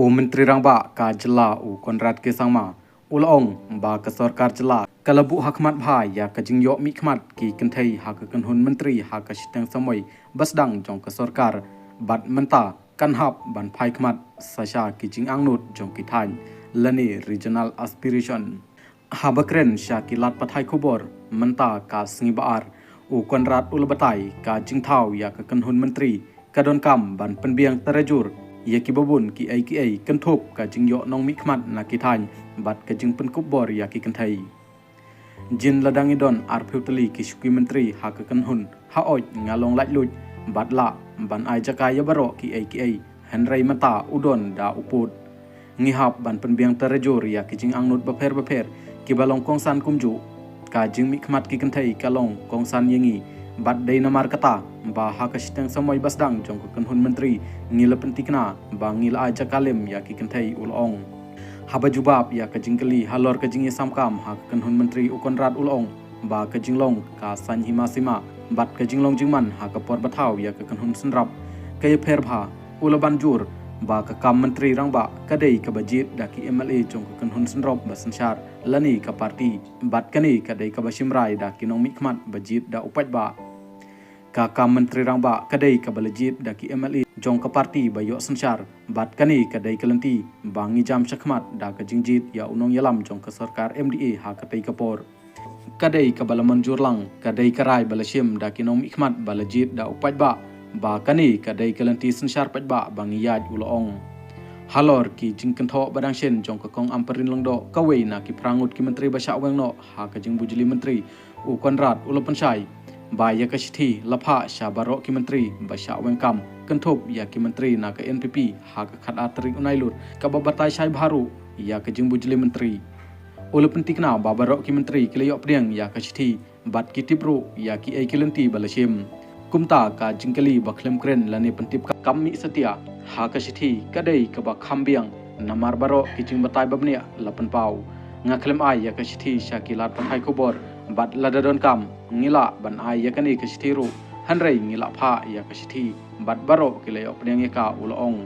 U Menteri Rangba ka jela u Konrad Kesangma ulong ba ka sarkar jela kalabu hakmat bha ya ka jingyo mi khmat ki kenthai ha ka kanhun menteri ha ka sitang samoi basdang jong ka sarkar bat menta kanhap ban phai khmat sasha ki jing angnut jong ki than lani regional aspiration habakren sha ki lat pathai khobor menta ka sngi baar u Konrad ulbatai ka jingthau ya ka kanhun menteri kadon kam ban penbiang terajur ya ki babun ki ai kan thop ka jingyo nong mi khmat na ki than bat ka jing pen kubor ya ki kan thai jin ladang idon ar phutali ki sukui menteri ha ka kan hun ha oi ngalong lait lut bat la ban ai jaka ya baro ki ai henrai mata udon da uput ngi hap ban penbiang terajur ya ki jing angnut baper ki balong kongsan kumju ka jing mi khmat ki kan thai kalong kongsan yengi bat dei namar kata ba ha ka sitang samoi basdang jong ka kanhun menteri ngila pentikna ba ngila aja kalim ya ki kenthai ulong haba jubab ya ka jingkali halor ka jingi samkam ha ka kanhun menteri u Konrad ulong ba ka jinglong ka san hima sima bat ka jinglong jingman ha ka por bathau ya ka kanhun senrap ka pher bha ulaban jur ba ka kam menteri rangba ka dei ka bajit da ki MLA jong ka kanhun senrop ba sanchar lani ka parti bat kani ka dei ka basimrai da ki nong mikmat bajit da upat ba ka menteri rangba kadai ka balajit da ki MLA jong ka parti bayo sanchar bat kani kadai kalenti bangi jam shakmat da ka jingjit ya unong yalam jong ka sarkar MDA ha ka tai kapor kadai ka balaman jurlang kadai karai balashim da ki nong mikmat balajit da upat ba kani kadai kalenti sanchar pat ba bangi yaj ulong halor ki jingkan tho badang shen jong ka kong amparin longdo kawei na ki prangut ki menteri basha wengno ha ka jing bujili menteri u Konrad ulapanshai ba ya ka sithi lapha shabaro ki menteri basha wengkam kenthop ya ki menteri na ka NPP ha ka khat atrik unailut ka babatai shai bharu ya ka jing bujili menteri ulapentikna babaro ki menteri kilayok priang ya ka sithi bat ki tibru ya ki ai kilenti balashim kumta ka jingkali bakhlem kren lani pentip kammi setia ha ka sithi kadai ka ba khambiang namar baro ki jing batai babnia lapan pau ngaklem ai ya ka sithi shakilat pathai khobor bat ladadon kam ngila ban ai ya kani ka sithi ru hanrei ngila pha ya ka sithi bat baro kilayok priang ka ulong